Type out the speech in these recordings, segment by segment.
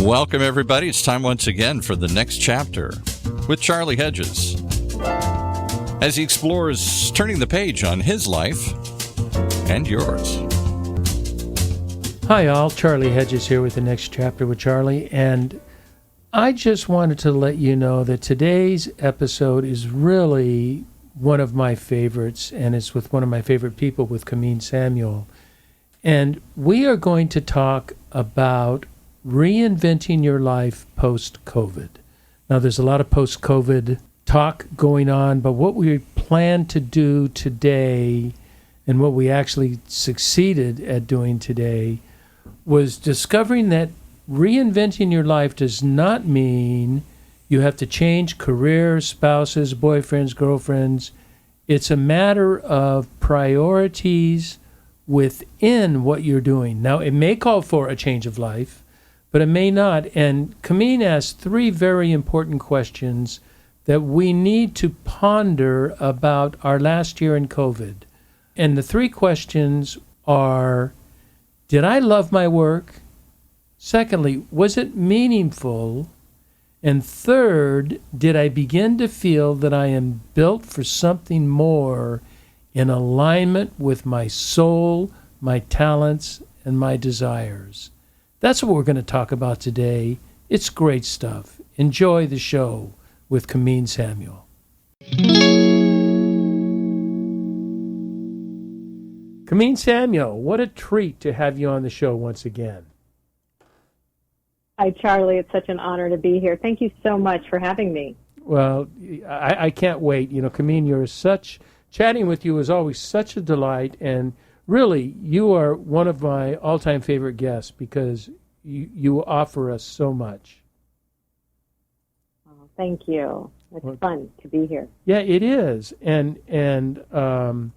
Welcome, everybody. It's time once again for the next chapter with Charlie Hedges as he explores turning the page on his life and yours. Hi, all. Charlie Hedges here with the next chapter with Charlie, and I just wanted to let you know that today's episode is really one of my favorites, and it's with one of my favorite people, with Kamin Samuel. And we are going to talk about reinventing your life post-COVID. Now, there's a lot of post-COVID talk going on, but what we plan to do today and what we actually succeeded at doing today was discovering that reinventing your life does not mean you have to change careers, spouses, boyfriends, girlfriends. It's a matter of priorities within what you're doing. Now, it may call for a change of life, but it may not. And Kamin asked three very important questions that we need to ponder about our last year in COVID. And the three questions are, did I love my work? Secondly, was it meaningful? And third, did I begin to feel that I am built for something more in alignment with my soul, my talents, and my desires? That's what we're going to talk about today. It's great stuff. Enjoy the show with Kamin Samuel. Kamin Samuel, what a treat to have you on the show once again. Hi, Charlie. It's such an honor to be here. Thank you so much for having me. Well, I can't wait. You know, Kamin, chatting with you is always such a delight, and really, you are one of my all-time favorite guests because you offer us so much. Oh, thank you. It's fun to be here. Yeah, it is. And I'll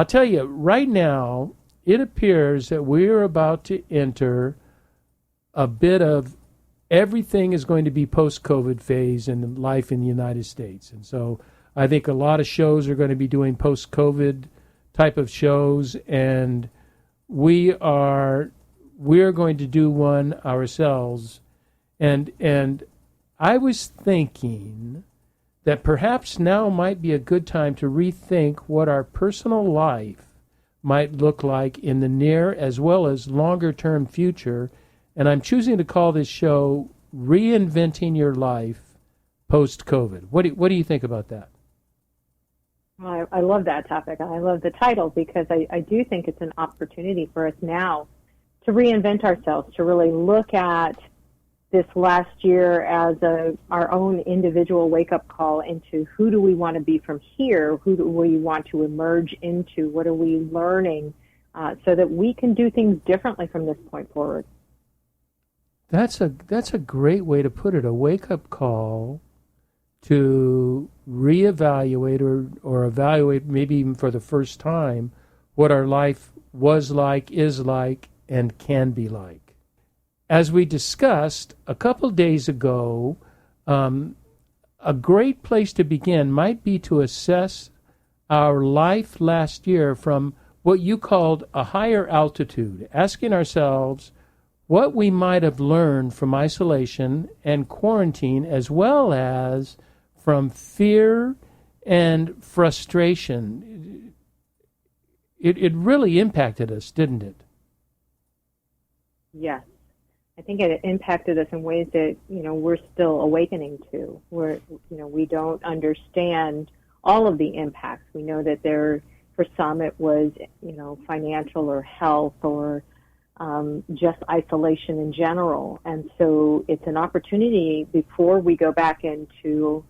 tell you, right now, it appears that we're about to enter a bit of everything is going to be post-COVID phase in life in the United States. And so I think a lot of shows are going to be doing post-COVID type of shows, and we're going to do one ourselves. And I was thinking that perhaps now might be a good time to rethink what our personal life might look like in the near as well as longer-term future. And I'm choosing to call this show Reinventing Your Life Post-COVID. What do you think about that? I love that topic. I love the title because I do think it's an opportunity for us now to reinvent ourselves, to really look at this last year as our own individual wake-up call into who do we want to be from here, who do we want to emerge into, what are we learning, so that we can do things differently from this point forward. That's a great way to put it, a wake-up call to reevaluate or evaluate, maybe even for the first time, what our life was like, is like, and can be like. As we discussed a couple days ago, a great place to begin might be to assess our life last year from what you called a higher altitude, asking ourselves what we might have learned from isolation and quarantine, as well as from fear and frustration. It really impacted us, didn't it? Yes. I think it impacted us in ways that, we're still awakening to. We don't understand all of the impacts. We know that for some it was, financial or health or just isolation in general. And so it's an opportunity before we go back into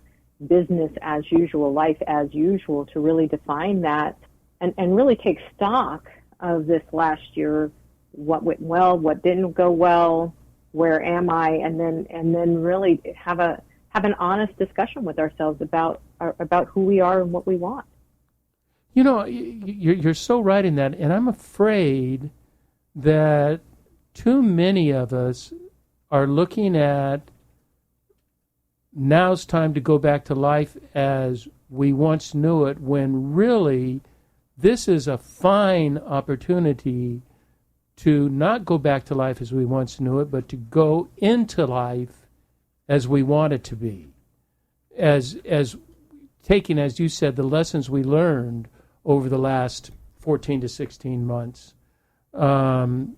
business as usual, life as usual, to really define that and really take stock of this last year, what went well, what didn't go well, where am I, and then really have an honest discussion with ourselves about who we are and what we want. You're so right in that, and I'm afraid that too many of us are looking at now's time to go back to life as we once knew it, when really this is a fine opportunity to not go back to life as we once knew it, but to go into life as we want it to be. As taking, as you said, the lessons we learned over the last 14 to 16 months, and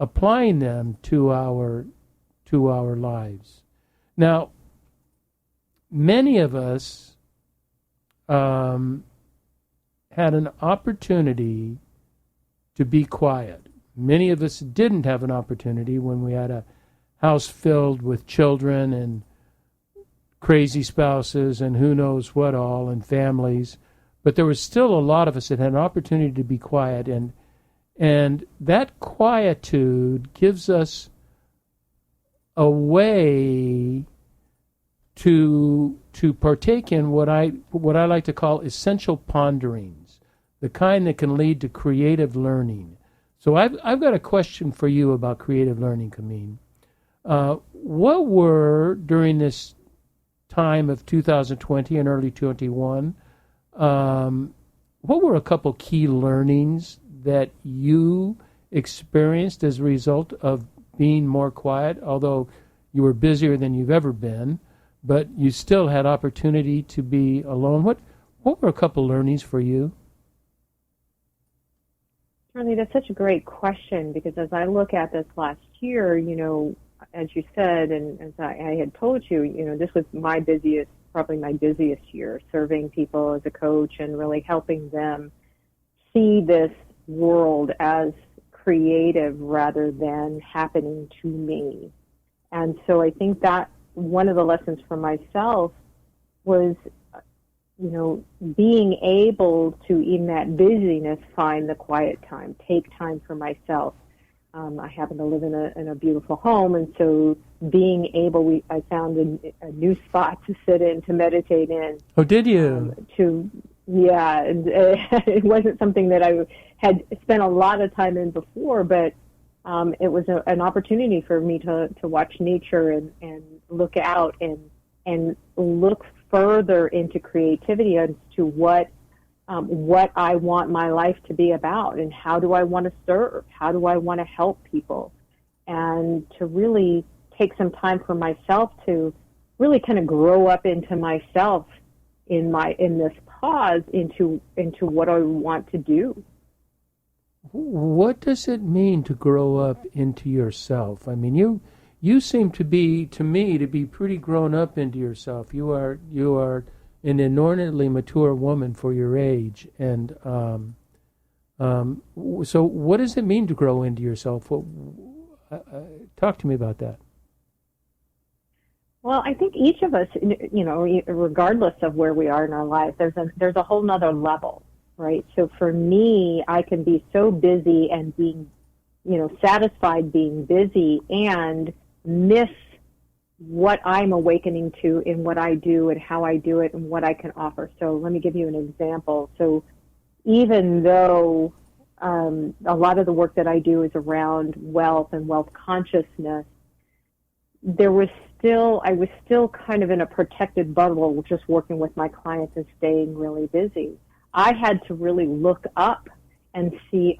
applying them to our lives. Now, many of us had an opportunity to be quiet. Many of us didn't have an opportunity when we had a house filled with children and crazy spouses and who knows what all, and families. But there was still a lot of us that had an opportunity to be quiet, and that quietude gives us a way to partake in what I like to call essential ponderings, the kind that can lead to creative learning. So I've got a question for you about creative learning, Kamin. What were, during this time of 2020 and early 21, what were a couple key learnings that you experienced as a result of being more quiet, although you were busier than you've ever been, but you still had opportunity to be alone? What were a couple learnings for you? Charlie, that's such a great question, because as I look at this last year, as you said, and as I had told you, this was probably my busiest year, serving people as a coach and really helping them see this world as creative rather than happening to me. And so I think that one of the lessons for myself was, being able to, in that busyness, find the quiet time, take time for myself. I happen to live in a beautiful home, and so being able, I found a new spot to sit in, to meditate in. Oh, did you? And it wasn't something that I had spent a lot of time in before, but it was an opportunity for me to watch nature and look out and look further into creativity as to what I want my life to be about, and how do I want to serve? How do I want to help people? And to really take some time for myself to really kind of grow up into myself in this pause into what I want to do. What does it mean to grow up into yourself? I mean, you seem to me to be pretty grown up into yourself. You are an inordinately mature woman for your age, and so what does it mean to grow into yourself? Talk to me about that. Well, I think each of us, regardless of where we are in our life, there's a whole nother level, right? So for me, I can be so busy and being, satisfied being busy and miss what I'm awakening to in what I do and how I do it and what I can offer. So let me give you an example. So even though a lot of the work that I do is around wealth and wealth consciousness, I was still kind of in a protected bubble, just working with my clients and staying really busy. I had to really look up and see,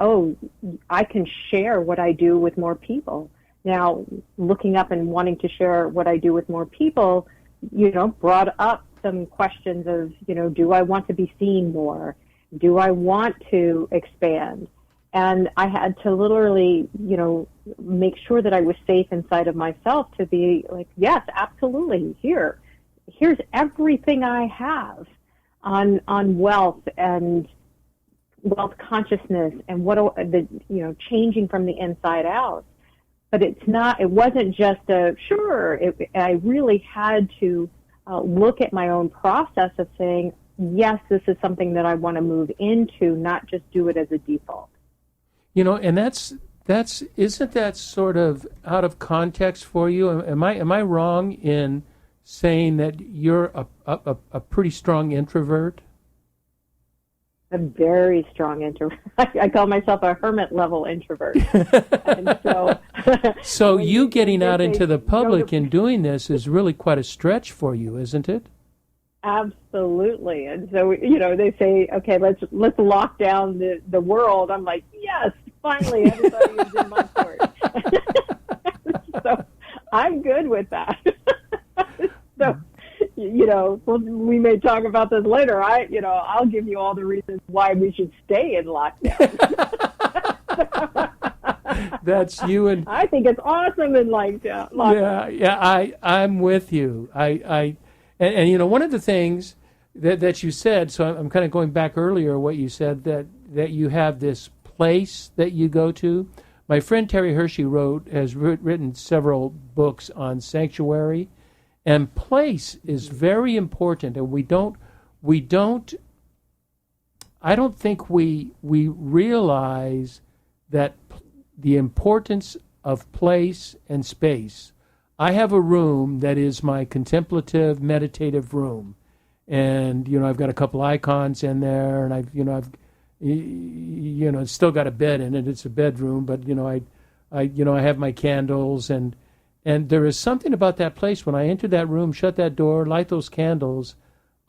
I can share what I do with more people. Now, looking up and wanting to share what I do with more people, brought up some questions of, do I want to be seen more? Do I want to expand? And I had to literally, make sure that I was safe inside of myself to be like, yes, absolutely. Here's everything I have on wealth and wealth consciousness and changing from the inside out. But it wasn't just I really had to look at my own process of saying, yes, this is something that I want to move into, not just do it as a default. And that's isn't that sort of out of context for you? Am I wrong in saying that you're a pretty strong introvert? A very strong introvert. I call myself a hermit level introvert. And so you getting out into the public and doing this is really quite a stretch for you, isn't it? Absolutely. And so, they say, okay, let's lock down the world. I'm like, yes, Finally, everybody is in my court. So I'm good with that. So, we may talk about this later. I'll give you all the reasons why we should stay in lockdown. That's you and I think it's awesome in lockdown. Yeah. I'm with you. And one of the things that you said. So I'm kind of going back earlier. What you said that you have this place that you go to. My friend Terry Hershey has written several books on sanctuary, and place is very important. And I don't think we realize that the importance of place and space. I have a room that is my contemplative, meditative room, and I've got a couple icons in there, and I've it's still got a bed in it. It's a bedroom, but I have my candles, and there is something about that place when I enter that room, shut that door, light those candles.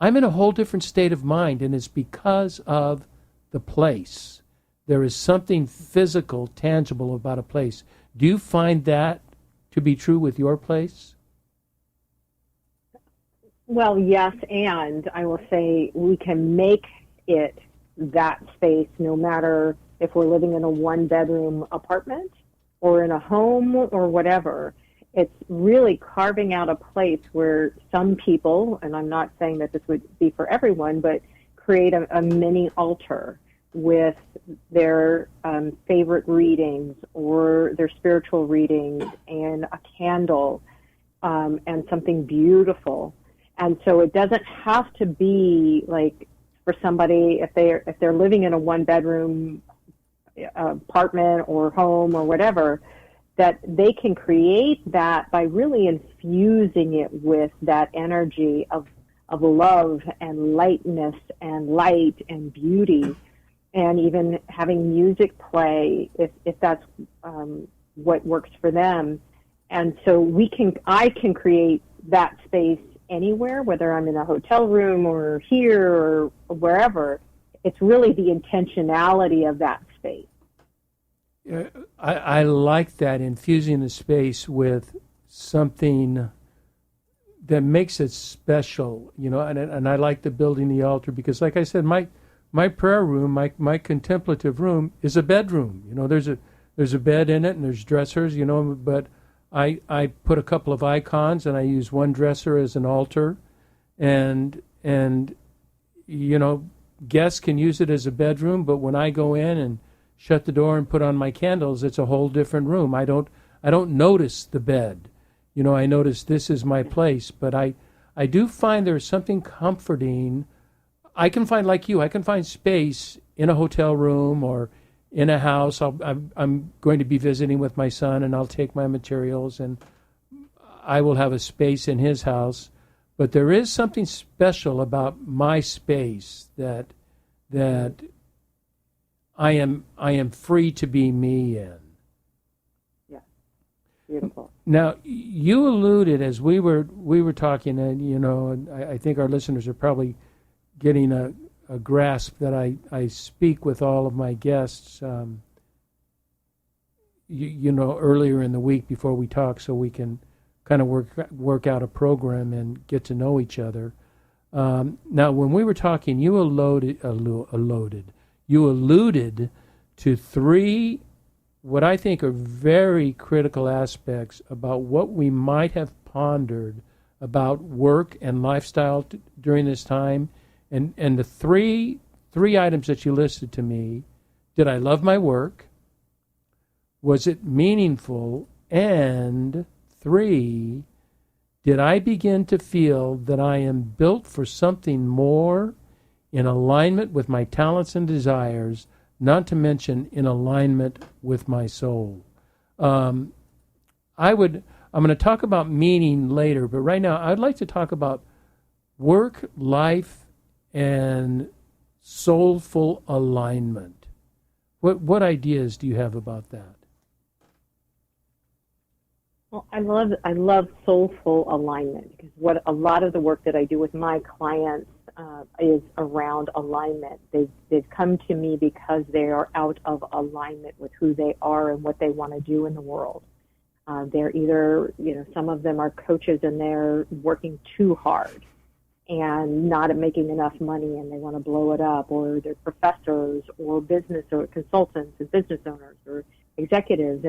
I'm in a whole different state of mind, and it's because of the place. There is something physical, tangible about a place. Do you find that to be true with your place? Well, yes, and I will say we can make it that space no matter if we're living in a one-bedroom apartment or in a home or whatever. It's really carving out a place where some people, and I'm not saying that this would be for everyone, but create a mini altar with their favorite readings or their spiritual readings and a candle and something beautiful. And so it doesn't have to be like for somebody if they're living in a one-bedroom apartment or home or whatever, that they can create that by really infusing it with that energy of love and lightness and light and beauty, and even having music play if that's what works for them. And so I can create that space anywhere, whether I'm in a hotel room or here or wherever. It's really the intentionality of that space. I like that, infusing the space with something that makes it special, and I like the building the altar because, like I said, my prayer room, my contemplative room is a bedroom. There's a bed in it and there's dressers, but I put a couple of icons and I use one dresser as an altar, and guests can use it as a bedroom, but when I go in and shut the door and put on my candles, it's a whole different room. I don't notice the bed. I notice this is my place, but I do find there's something comforting. I can find space in a hotel room or in a house. I'm going to be visiting with my son, and I'll take my materials, and I will have a space in his house. But there is something special about my space that I am free to be me in. Yeah, beautiful. Now, you alluded as we were talking, and I think our listeners are probably getting a grasp that I speak with all of my guests, earlier in the week before we talk, so we can kind of work out a program and get to know each other. Now, when we were talking, you alluded to three, what I think are very critical aspects about what we might have pondered about work and lifestyle during this time. And the three items that you listed to me: did I love my work? Was it meaningful? And 3, did I begin to feel that I am built for something more, in alignment with my talents and desires, not to mention in alignment with my soul? I'm going to talk about meaning later, but right now I'd like to talk about work, life, and soulful alignment. What ideas do you have about that? Well, I love soulful alignment, because what a lot of the work that I do with my clients is around alignment. They've come to me because they are out of alignment with who they are and what they want to do in the world. They're either, some of them are coaches and they're working too hard and not making enough money and they want to blow it up, or they're professors or business or consultants and business owners or executives.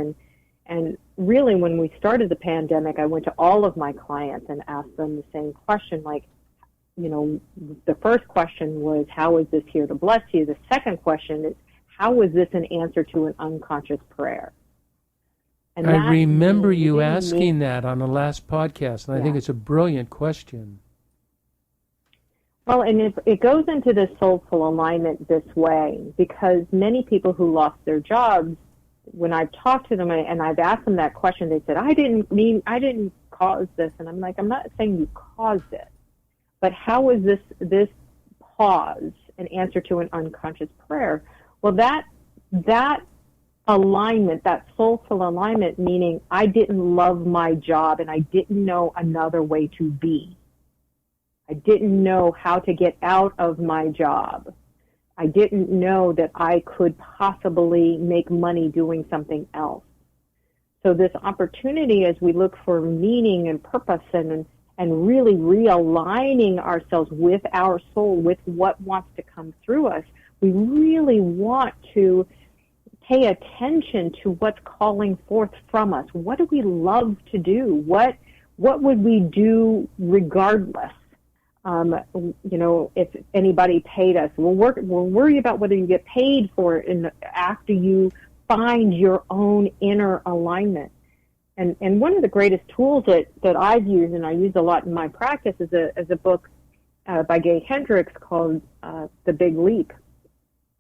And really, when we started the pandemic, I went to all of my clients and asked them the same question, like, the first question was, how is this here to bless you? The second question is, how is this an answer to an unconscious prayer? And I remember you asking that on the last podcast, and I think it's a brilliant question. Well, and it goes into the soulful alignment this way, because many people who lost their jobs, when I've talked to them and I've asked them that question, they said, I didn't cause this. And I'm like, I'm not saying you caused it, but how is this pause an answer to an unconscious prayer? Well, that alignment, that soulful alignment, meaning I didn't love my job and I didn't know another way to be. I didn't know how to get out of my job. I didn't know that I could possibly make money doing something else. So this opportunity, as we look for meaning and purpose and really realigning ourselves with our soul, with what wants to come through us, we really want to pay attention to what's calling forth from us. What do we love to do? What would we do regardless? If anybody paid us, we'll worry about whether you get paid for it after you find your own inner alignment. And one of the greatest tools that I've used, and I use a lot in my practice, is a book by Gay Hendricks called The Big Leap.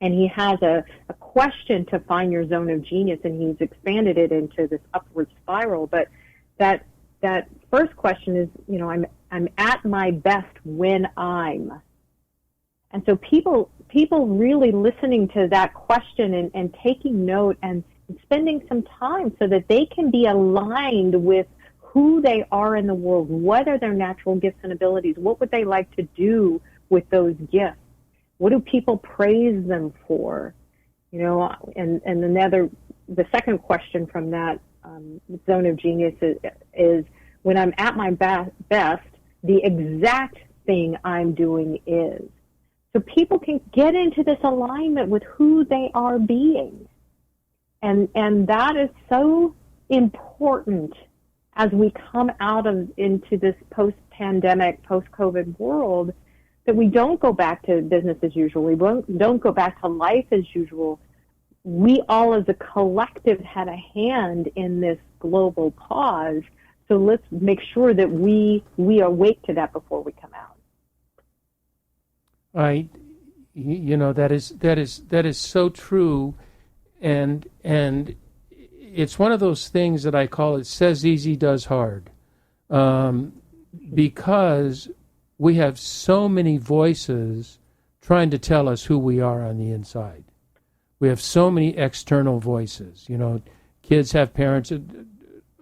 And he has a question to find your zone of genius, and he's expanded it into this upward spiral. But that first question is, I'm at my best when I'm. And so people really listening to that question and taking note and spending some time so that they can be aligned with who they are in the world. What are their natural gifts and abilities? What would they like to do with those gifts? What do people praise them for? And the second question from that zone of genius is when I'm at my best, the exact thing I'm doing is. So people can get into this alignment with who they are being. And that is so important as we come into this post-pandemic, post-COVID world, that we don't go back to business as usual. We don't go back to life as usual. We all as a collective had a hand in this global pause. So let's make sure that we awake to that before we come out. That is so true, and it's one of those things that I call it says easy, does hard, because we have so many voices trying to tell us who we are on the inside. We have so many external voices. Kids have parents,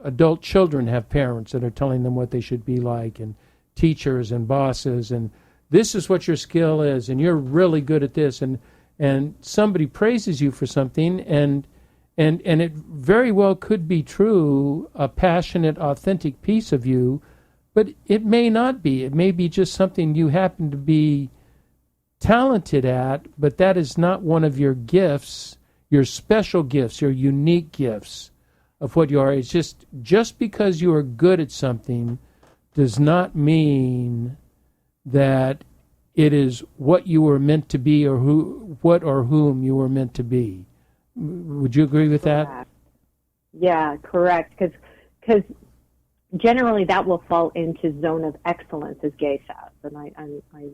adult children have parents that are telling them what they should be like, and teachers and bosses, and this is what your skill is, and you're really good at this, and somebody praises you for something, and it very well could be true, a passionate, authentic piece of you, but it may not be. It may be just something you happen to be talented at, but that is not one of your gifts, your special gifts, your unique gifts of what you are. It's just because you are good at something does not mean that it is what you were meant to be or what or whom you were meant to be. Would you agree with that? Yeah, correct. Because generally that will fall into zone of excellence, as Gay says. And I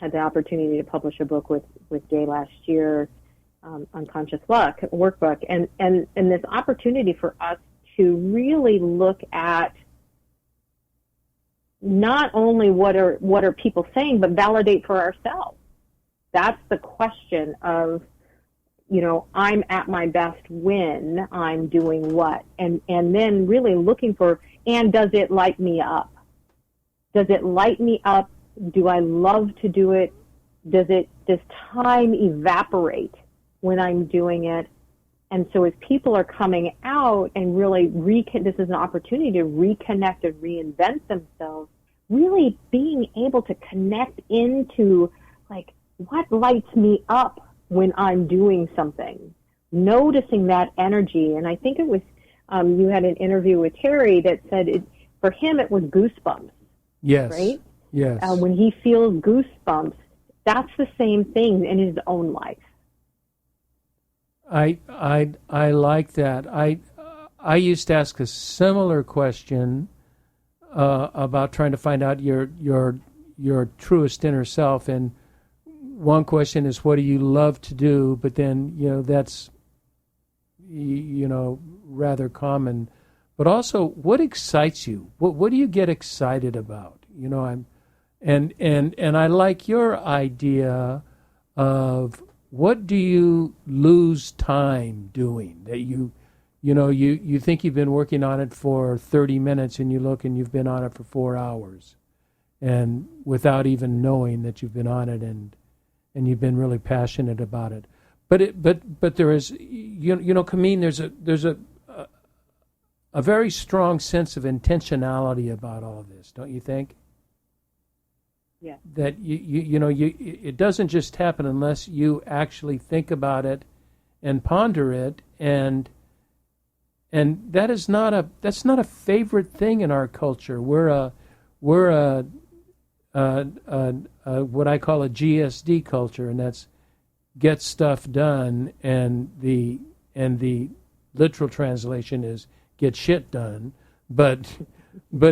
had the opportunity to publish a book with Gay last year, Unconscious Luck workbook, and this opportunity for us to really look at not only what are people saying, but validate for ourselves. That's the question of, I'm at my best when I'm doing what, and then really looking for, and does it light me up? Does it light me up do I love to do it? Does time evaporate when I'm doing it? And so as people are coming out and really this is an opportunity to reconnect and reinvent themselves, really being able to connect into like what lights me up when I'm doing something, noticing that energy. And I think it was, you had an interview with Terry that said for him it was goosebumps. Yes. Right? Yes. When he feels goosebumps, that's the same thing in his own life. I like that. I used to ask a similar question about trying to find out your truest inner self, and one question is, what do you love to do? But then that's rather common. But also, what excites you? What do you get excited about? And I like your idea of what do you lose time doing that you think you've been working on it for 30 minutes and you look and you've been on it for 4 hours, and without even knowing that you've been on it and you've been really passionate about it. But there is Kamin, there's a very strong sense of intentionality about all of this, don't you think? Yeah. That it doesn't just happen unless you actually think about it and ponder it, and that's not a favorite thing in our culture. We're a what I call a GSD culture, and that's get stuff done, and the literal translation is get shit done, but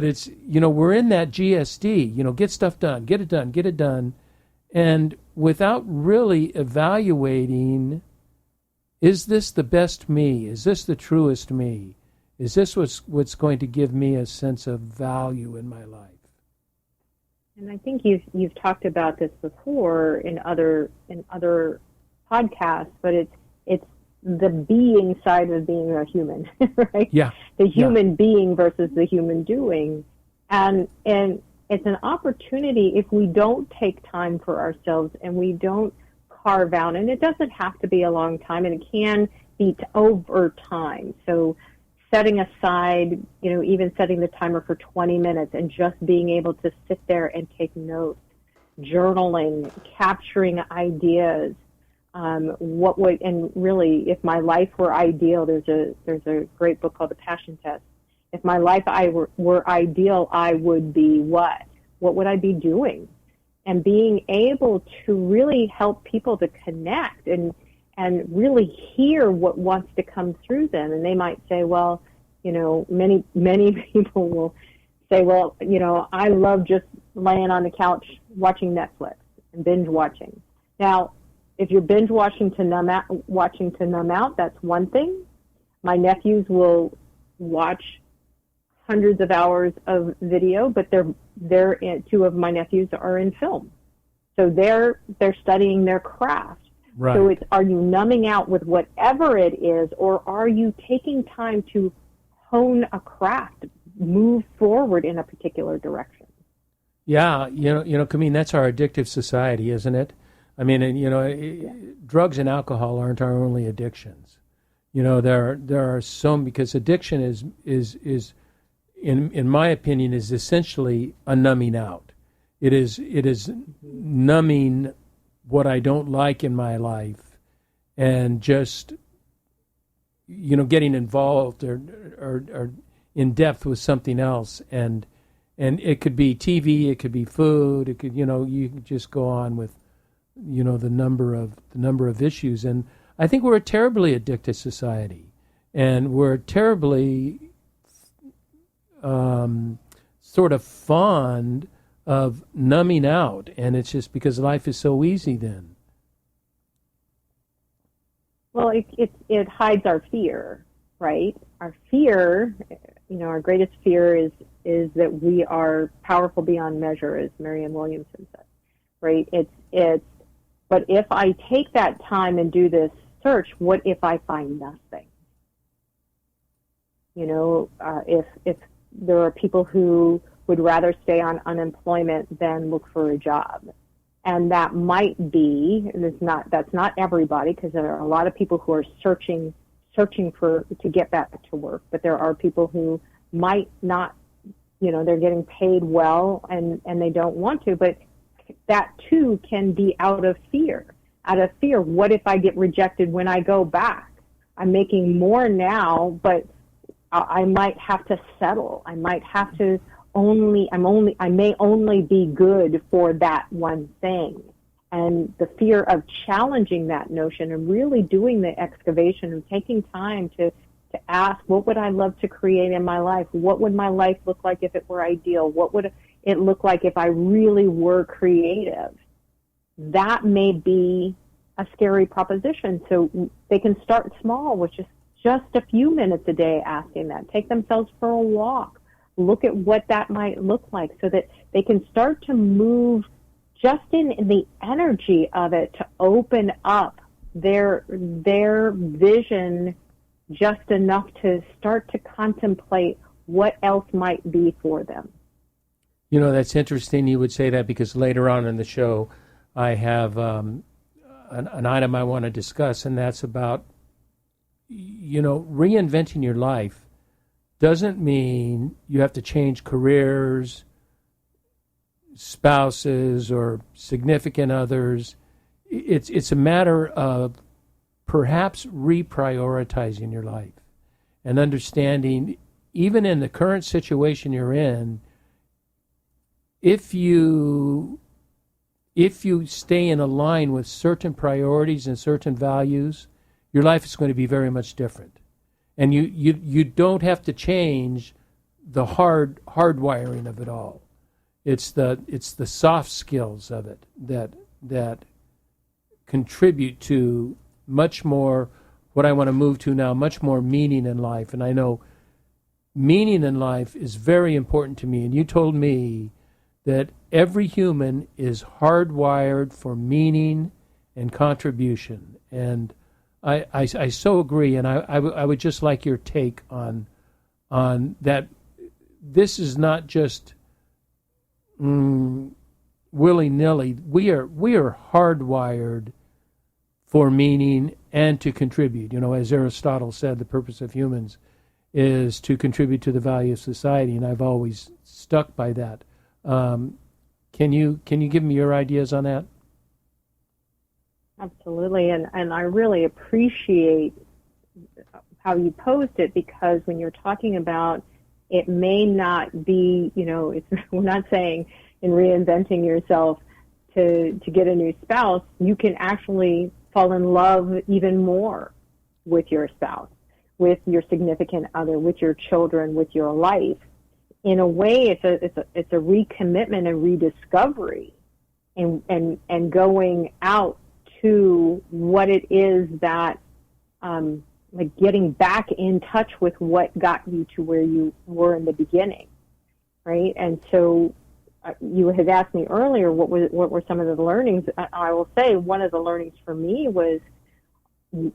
it's, we're in that GSD, get stuff done, get it done, and without really evaluating, is this the best me? Is this the truest me? Is this what's going to give me a sense of value in my life? And I think you've talked about this before in other podcasts, but it's the being side of being a human, right? Yeah. The human being versus the human doing. And it's an opportunity if we don't take time for ourselves and we don't carve out, and it doesn't have to be a long time, and it can be over time. So setting aside, even setting the timer for 20 minutes and just being able to sit there and take notes, journaling, capturing ideas, and really, if my life were ideal, there's a great book called The Passion Test. If my life were ideal, I would be what? What would I be doing? And being able to really help people to connect and really hear what wants to come through them. And they might say, well, many people will say, well, I love just laying on the couch watching Netflix and binge watching. Now, if you're binge watching to numb out, that's one thing. My nephews will watch hundreds of hours of video, but two of my nephews are in film, so they're studying their craft. Right. So are you numbing out with whatever it is, or are you taking time to hone a craft, move forward in a particular direction? Yeah, Kamin, that's our addictive society, isn't it? I mean, drugs and alcohol aren't our only addictions. There are some, because addiction is in my opinion, is essentially a numbing out. It is numbing what I don't like in my life, and just getting involved or in depth with something else, and it could be TV, it could be food, it could you could just go on with the number of issues. And I think we're a terribly addicted society, and we're terribly sort of fond of numbing out, and it's just because life is so easy then. Well, it hides our fear, right? Our fear, our greatest fear is that we are powerful beyond measure, as Marianne Williamson said, right? But if I take that time and do this search, what if I find nothing? If there are people who would rather stay on unemployment than look for a job. And that might be, and that's not everybody, because there are a lot of people who are searching to get back to work, but there are people who might not, they're getting paid well and they don't want to, but that too can be out of fear. What if I get rejected when I go back? I'm making more now, but I might have to settle. I might have to I may only be good for that one thing. And the fear of challenging that notion and really doing the excavation and taking time to ask, what would I love to create in my life? What would my life look like if it were ideal? What would it look like if I really were creative? That may be a scary proposition. So they can start small with just a few minutes a day asking that. Take themselves for a walk. Look at what that might look like so that they can start to move just in the energy of it to open up their vision just enough to start to contemplate what else might be for them. That's interesting you would say that, because later on in the show I have an item I want to discuss, and that's about, reinventing your life doesn't mean you have to change careers, spouses, or significant others. It's a matter of perhaps reprioritizing your life and understanding, even in the current situation you're in, if you stay in a line with certain priorities and certain values, your life is going to be very much different. And you don't have to change the hardwiring of it all. It's the soft skills of it that contribute to much more, what I want to move to now, much more meaning in life. And I know meaning in life is very important to me. And you told me that every human is hardwired for meaning and contribution. And I so agree, and I would just like your take on that. This is not just willy-nilly. We are hardwired for meaning and to contribute. As Aristotle said, the purpose of humans is to contribute to the value of society, and I've always stuck by that. Can you give me your ideas on that? Absolutely, and I really appreciate how you posed it, because when you're talking about, it may not be, we're not saying in reinventing yourself to get a new spouse, you can actually fall in love even more with your spouse, with your significant other, with your children, with your life. In a way, it's a recommitment and rediscovery, and going out to what it is that, like getting back in touch with what got you to where you were in the beginning, right? And so you had asked me earlier what were some of the learnings. I will say one of the learnings for me was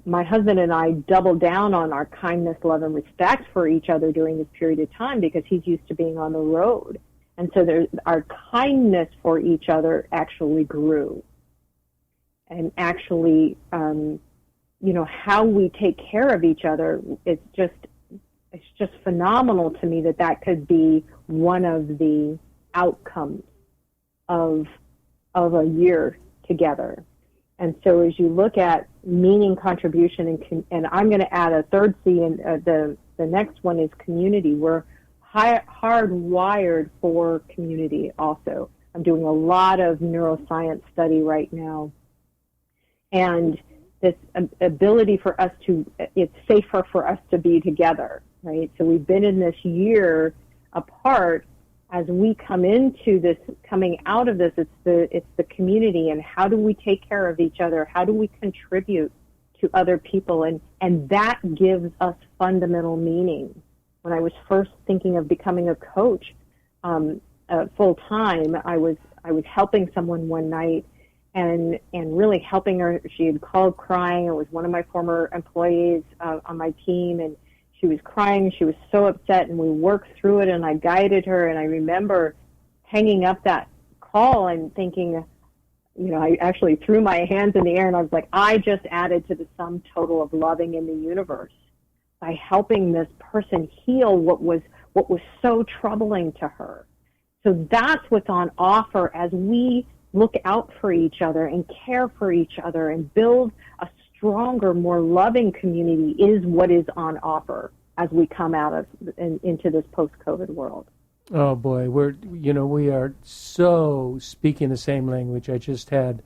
my husband and I doubled down on our kindness, love, and respect for each other during this period of time, because he's used to being on the road. And so our kindness for each other actually grew. And actually, how we take care of each other, it's just phenomenal to me that could be one of the outcomes of a year together. And so as you look at meaning, contribution, and I'm going to add a third C, and the next one is community. We're hardwired for community also. I'm doing a lot of neuroscience study right now. And this ability for us it's safer for us to be together, right? So we've been in this year apart. As we coming out of this, it's the community, and how do we take care of each other? How do we contribute to other people? And that gives us fundamental meaning. When I was first thinking of becoming a coach full time, I was helping someone one night, and really helping her. She had called crying. It was one of my former employees on my team, and she was crying. She was so upset, and we worked through it, and I guided her. And I remember hanging up that call and thinking, I actually threw my hands in the air, and I was like, I just added to the sum total of loving in the universe by helping this person heal what was so troubling to her. So that's what's on offer as we look out for each other and care for each other and build a stronger, more loving community is what is on offer as we come out of into this post-COVID world. Oh boy, we are so speaking the same language. I just had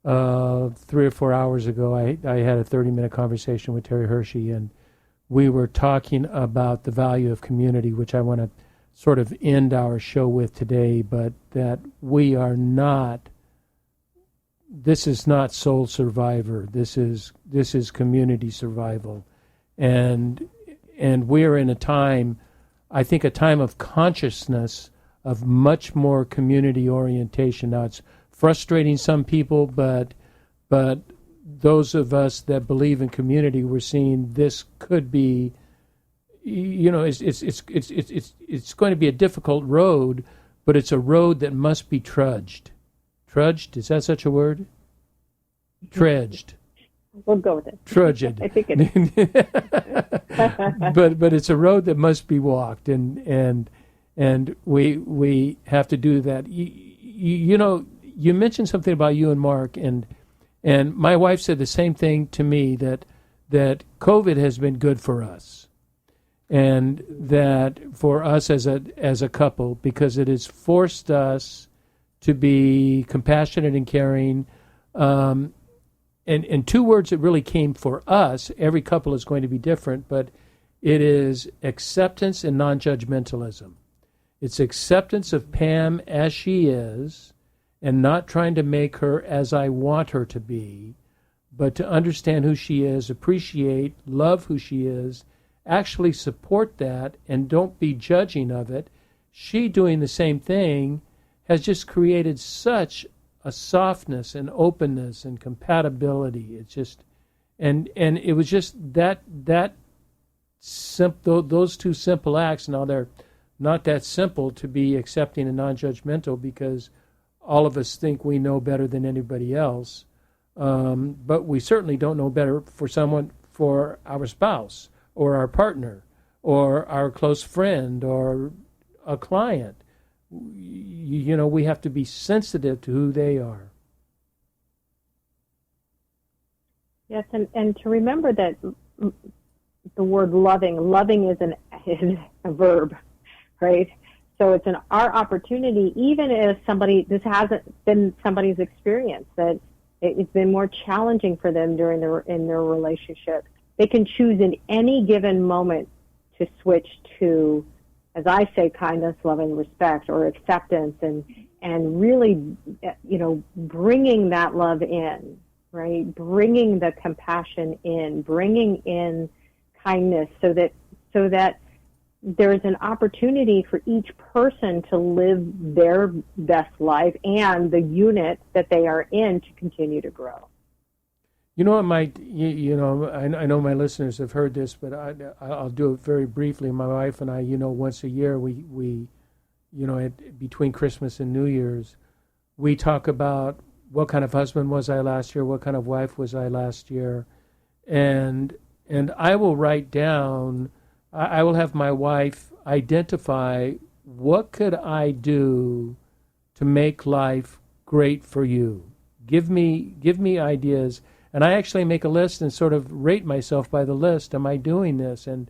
3 or 4 hours ago, I had a 30-minute conversation with Terry Hershey, and we were talking about the value of community, which I want to sort of end our show with today, but that we are not, this is not soul survivor. This is community survival. And we're in a time, I think, a time of consciousness of much more community orientation. Now, it's frustrating some people, but those of us that believe in community, we're seeing this could be, it's going to be a difficult road, but it's a road that must be trudged. Trudged, is that such a word? Dredged. We'll go with it. Trudged. I think it is. but it's a road that must be walked, and we have to do that. You mentioned something about you and Mark, and my wife said the same thing to me, that COVID has been good for us, and that for us as a couple, because it has forced us to be compassionate and caring. And 2 words that really came for us, every couple is going to be different, but it is acceptance and non-judgmentalism. It's acceptance of Pam as she is, and not trying to make her as I want her to be, but to understand who she is, appreciate, love who she is, actually support that, and don't be judging of it. She doing the same thing has just created such a softness and openness and compatibility. It's just, and it was just that simple. Those 2 simple acts. Now they're not that simple to be accepting and non-judgmental, because all of us think we know better than anybody else, but we certainly don't know better for our spouse or our partner or our close friend or a client. We have to be sensitive to who they are. Yes, and to remember that the word loving is a verb, right? So it's our opportunity, even if this hasn't been somebody's experience, that it's been more challenging for them in their relationship. They can choose in any given moment to switch to, as I say, kindness, love, and respect, or acceptance, and really, bringing that love in, right? Bringing the compassion in, bringing in kindness, so that there's an opportunity for each person to live their best life and the unit that they are in to continue to grow. You know, I know my listeners have heard this, but I'll do it very briefly. My wife and I, once a year, we between Christmas and New Year's, we talk about what kind of husband was I last year, what kind of wife was I last year, and I will write down. I will have my wife identify, what could I do to make life great for you? Give me ideas. And I actually make a list and sort of rate myself by the list. Am I doing this? And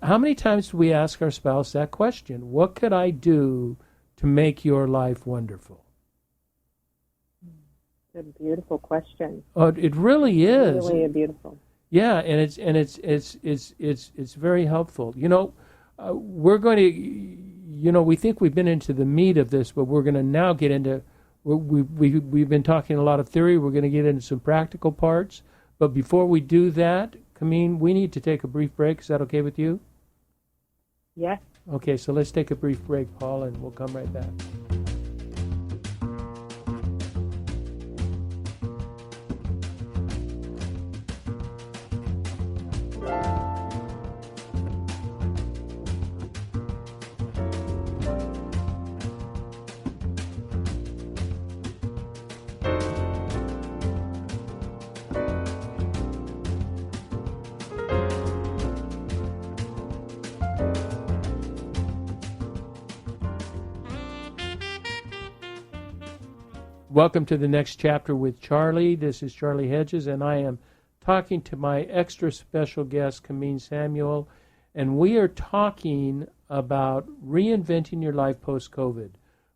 how many times do we ask our spouse that question? What could I do to make your life wonderful? It's a beautiful question. Oh, it really is. Really beautiful. Yeah, and it's very helpful. We're going to, we think we've been into the meat of this, but we're going to now get into. We've been talking a lot of theory. We're going to get into some practical parts. But before we do that, Kamin, we need to take a brief break. Is that okay with you? Yes. Okay, so let's take a brief break, Paul, and we'll come right back. Welcome to the next chapter with Charlie. This is Charlie Hedges, and I am talking to my extra special guest, Kamin Samuel, and we are talking about reinventing your life post-COVID.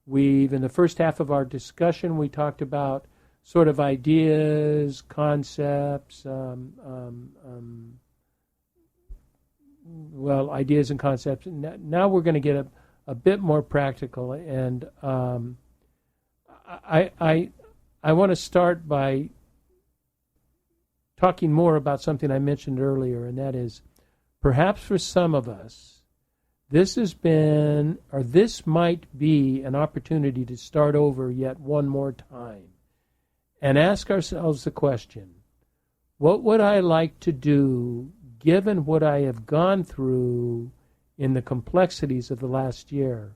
In the first half of our discussion, we talked about sort of ideas, concepts, ideas and concepts. Now we're going to get a bit more practical, and I want to start by talking more about something I mentioned earlier, and that is, perhaps for some of us, this might be an opportunity to start over yet one more time and ask ourselves the question, what would I like to do given what I have gone through in the complexities of the last year?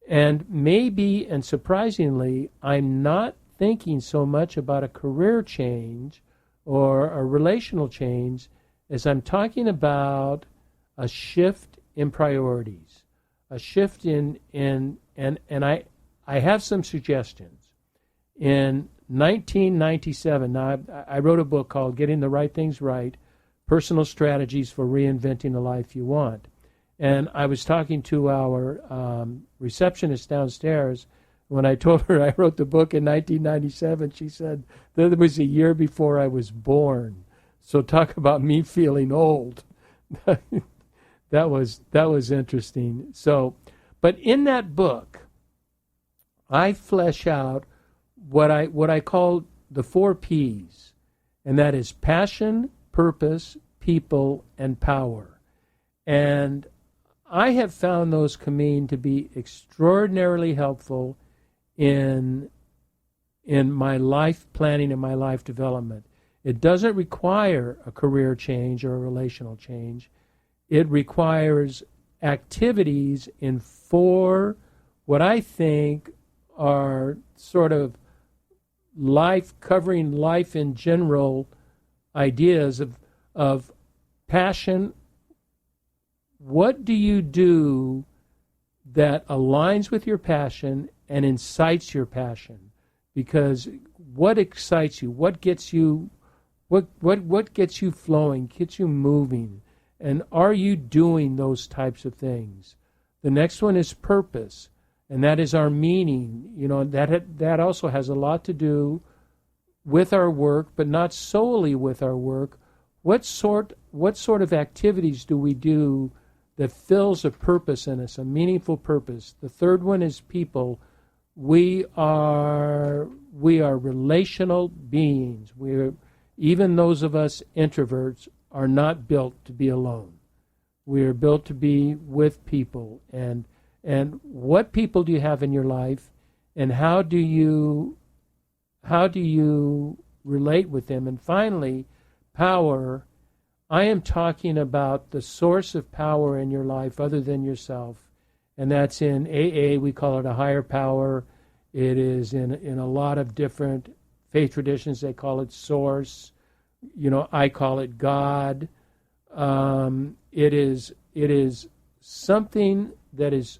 And maybe, and surprisingly, I'm not thinking so much about a career change or a relational change as I'm talking about a shift in priorities, a shift and I have some suggestions. In 1997, now I wrote a book called Getting the Right Things Right, Personal Strategies for Reinventing the Life You Want. And I was talking to our receptionist downstairs. When I told her I wrote the book in 1997, she said that was a year before I was born. So talk about me feeling old. That was interesting. So, but in that book, I flesh out what I call the 4 P's, and that is passion, purpose, people, and power. And I have found those, Kamin, to be extraordinarily helpful in my life planning and my life development. It doesn't require a career change or a relational change. It requires activities in 4 what I think are sort of covering life in general ideas of passion. What do you do that aligns with your passion and incites your passion? Because what excites you? What gets you? What gets you flowing? Gets you moving? And are you doing those types of things? The next one is purpose, and that is our meaning. You know, that also has a lot to do with our work, but not solely with our work. What sort of activities do we do that fills a purpose in us, a meaningful purpose? The third one is people. We are relational beings. Even those of us introverts are not built to be alone. We are built to be with people. And what people do you have in your life, and how do you relate with them? And finally, power. I am talking about the source of power in your life other than yourself, and that's in AA. We call it a higher power. It is in a lot of different faith traditions. They call it source. You know, I call it God. It is something that is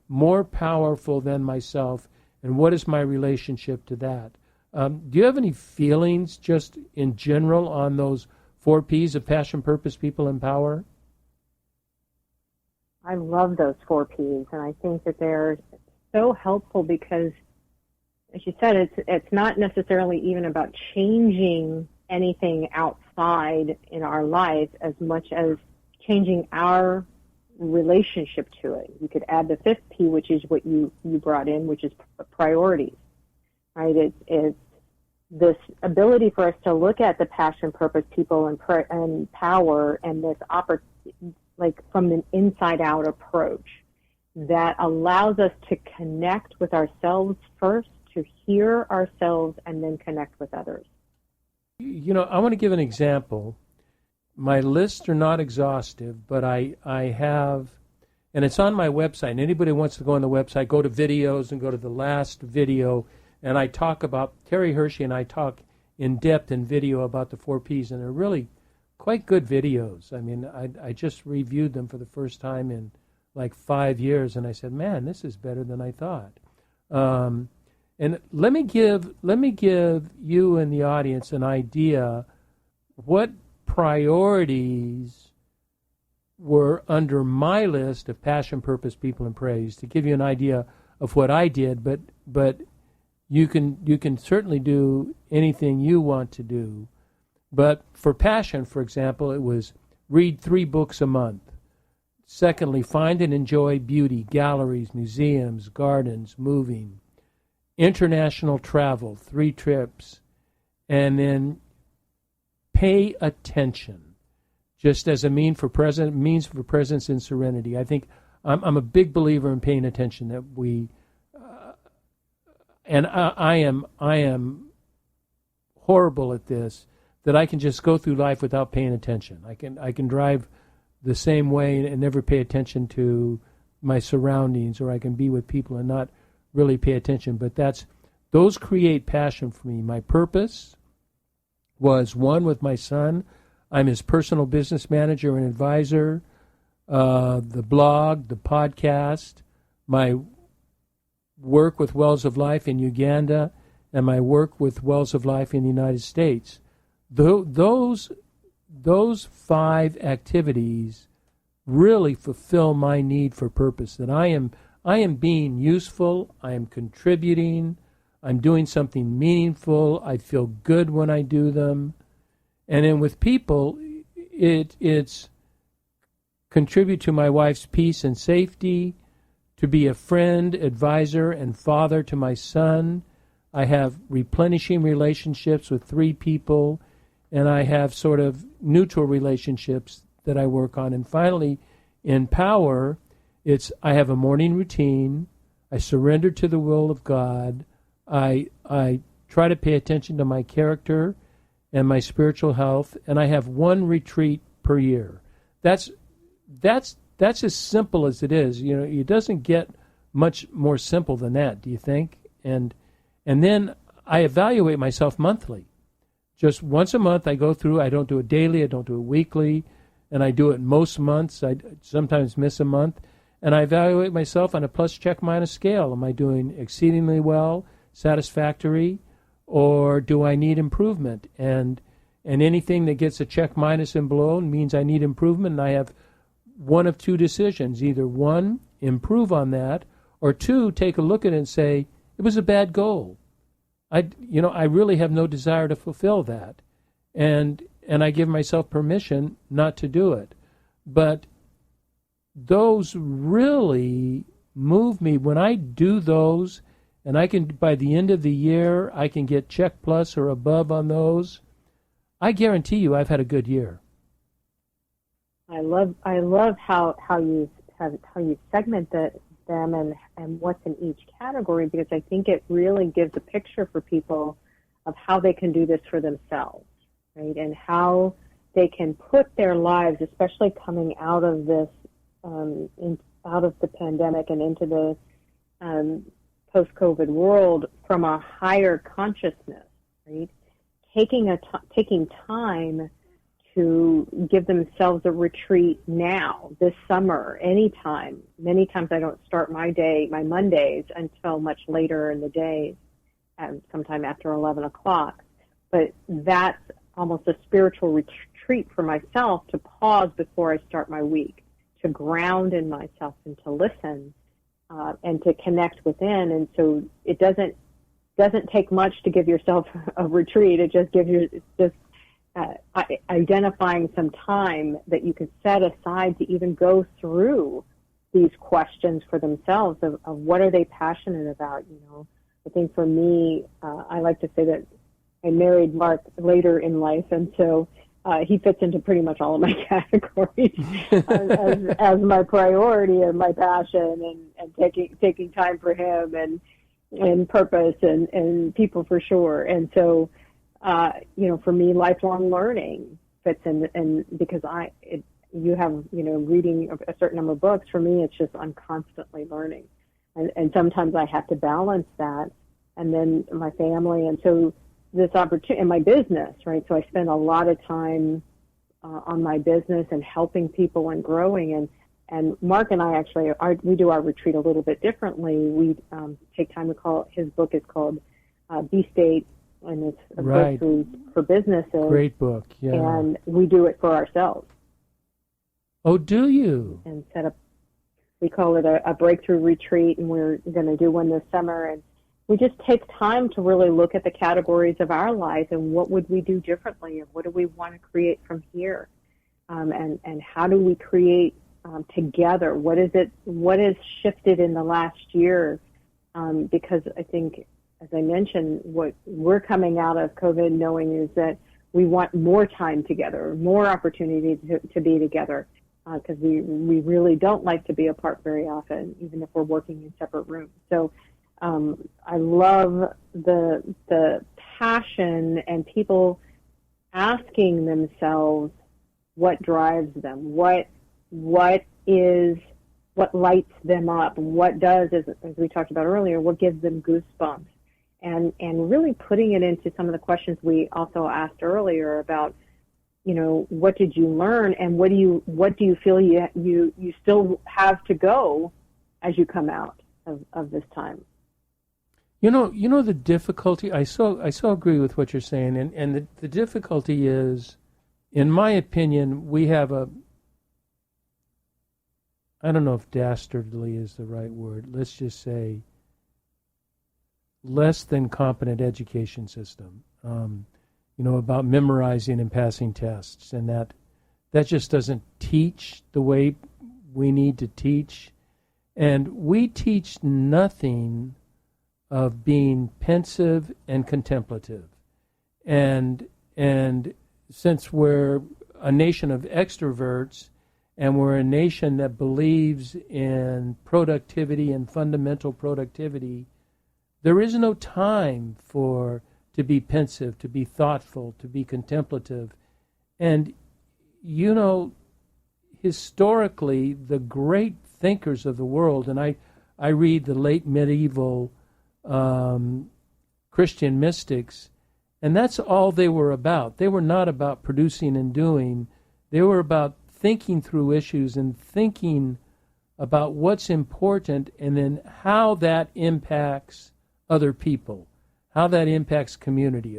more powerful than myself. And what is my relationship to that? Do you have any feelings just in general on those 4 P's of passion, purpose, people, and power? I love those 4 P's, and I think that they're so helpful because, as you said, it's not necessarily even about changing anything outside in our life as much as changing our relationship to it. You could add the 5th P, which is what you brought in, which is priorities, right? It's this ability for us to look at the passion, purpose, people, and power, and this like from an inside-out approach that allows us to connect with ourselves first, to hear ourselves, and then connect with others. You know, I want to give an example. My lists are not exhaustive, but I have, and it's on my website, and anybody who wants to go on the website, go to videos and go to the last video, and I talk about, Terry Hershey and I talk in depth in video about the 4 Ps, and they're really quite good videos. I mean, I just reviewed them for the first time in like 5 years, and I said, man, this is better than I thought. And let me give you and the audience an idea what priorities were under my list of passion, purpose, people, and praise, to give you an idea of what I did. But you can certainly do anything you want to do. But for passion, for example, it was read 3 books a month. Secondly, find and enjoy beauty, galleries, museums, gardens, moving. International travel, 3 trips. And then pay attention, just as a means for presence and serenity. I think I'm a big believer in paying attention, that we, and I am horrible at this, that I can just go through life without paying attention. I can drive the same way and never pay attention to my surroundings, or I can be with people and not really pay attention. But those create passion for me. My purpose was, one, with my son. I'm his personal business manager and advisor. The blog, the podcast, my work with Wells of Life in Uganda, and my work with Wells of Life in the United States. Those 5 activities really fulfill my need for purpose, that I am being useful, I am contributing, I'm doing something meaningful, I feel good when I do them. And then with people, it's contribute to my wife's peace and safety, to be a friend, advisor, and father to my son. I have replenishing relationships with 3 people, and I have sort of neutral relationships that I work on. And finally, in power, I have a morning routine. I surrender to the will of God. I try to pay attention to my character and my spiritual health, and I have 1 retreat per year. That's as simple as it is. You know, it doesn't get much more simple than that, do you think? And then I evaluate myself monthly. Just once a month I go through. I don't do it daily, I don't do it weekly, and I do it most months. I sometimes miss a month. And I evaluate myself on a plus, check, minus scale. Am I doing exceedingly well, satisfactory, or do I need improvement? And anything that gets a check, minus, and below means I need improvement, and I have one of 2 decisions. Either 1, improve on that, or 2, take a look at it and say, it was a bad goal. I really have no desire to fulfill that. And I give myself permission not to do it. But those really move me. When I do those, and I can, by the end of the year, I can get check plus or above on those, I guarantee you I've had a good year. I love how you segment them and what's in each category, because I think it really gives a picture for people of how they can do this for themselves, right? And how they can put their lives, especially coming out of this, out of the pandemic and into the post-COVID world, from a higher consciousness, right? Taking time to give themselves a retreat now, this summer, anytime. Many times I don't start my Mondays, until much later in the day, sometime after 11 o'clock. But that's almost a spiritual retreat for myself, to pause before I start my week, to ground in myself and to listen and to connect within. And so it doesn't take much to give yourself a retreat. It just gives you identifying some time that you can set aside to even go through these questions for themselves of what are they passionate about. I think for me, I like to say that I married Mark later in life, and so he fits into pretty much all of my categories as my priority and my passion, and taking time for him and purpose and people for sure. And so for me, lifelong learning fits in, and because you have, reading a certain number of books, for me, it's just I'm constantly learning. And sometimes I have to balance that, and then my family, and so this opportunity, and my business, right? So I spend a lot of time on my business and helping people and growing, And Mark and I actually, we do our retreat a little bit differently. We take time to call, his book is called B-State, and it's a breakthrough for businesses. Great book, yeah. And we do it for ourselves. Oh, do you? And set up, we call it a breakthrough retreat, and we're going to do one this summer. And we just take time to really look at the categories of our life and what would we do differently, and what do we want to create from here, and how do we create together? What has shifted in the last year? Because I think, as I mentioned, what we're coming out of COVID knowing is that we want more time together, more opportunity to be together, because we really don't like to be apart very often, even if we're working in separate rooms. So I love the passion and people asking themselves what drives them, what lights them up, what does, as we talked about earlier, what gives them goosebumps, and really putting it into some of the questions we also asked earlier about, what did you learn, and what do you feel you still have to go as you come out of this time. The difficulty, I so agree with what you're saying, and the difficulty is, in my opinion, we have I don't know if dastardly is the right word, let's just say less than competent education system, about memorizing and passing tests, and that just doesn't teach the way we need to teach. And we teach nothing of being pensive and contemplative. And since we're a nation of extroverts, and we're a nation that believes in productivity and fundamental productivity, there is no time to be pensive, to be thoughtful, to be contemplative. And, historically, the great thinkers of the world, and I read the late medieval Christian mystics, and that's all they were about. They were not about producing and doing. They were about thinking through issues and thinking about what's important, and then how that impacts other people, how that impacts community.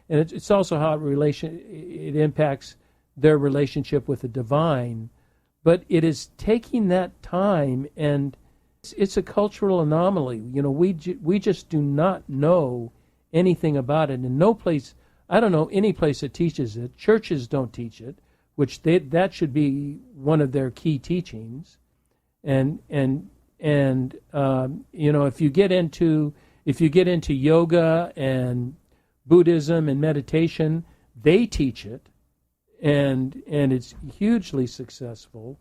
It's also how it impacts their relationship with the divine. But it is taking that time, and it's a cultural anomaly. We just do not know anything about it, and no place, I don't know any place that teaches it. Churches don't teach it, which that should be one of their key teachings. And if you get into yoga and Buddhism and meditation, they teach it, and it's hugely successful.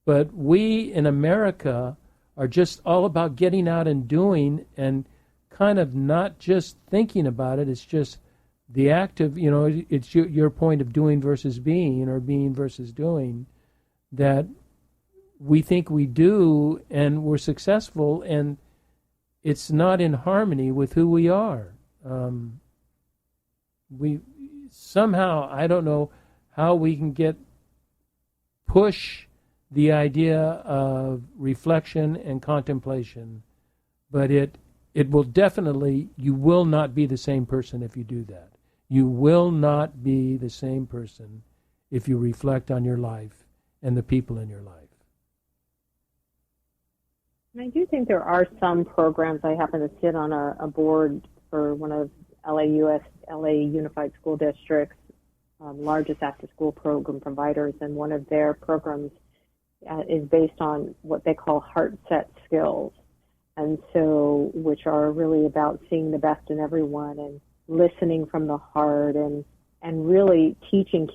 But we in America are just all about getting out and doing, and kind of not just thinking about it. It's just the act of, it's your point of doing versus being, or being versus doing, that we think we do and we're successful, and it's not in harmony with who we are. We somehow, I don't know how we can push the idea of reflection and contemplation, but it will definitely, you will not be the same person if you do that. You will not be the same person if you reflect on your life and the people in your life. And I do think there are some programs. I happen to sit on a board for one of LA Unified School District's largest after-school program providers, and one of their programs is based on what they call heart-set skills, and so which are really about seeing the best in everyone and listening from the heart, and really teaching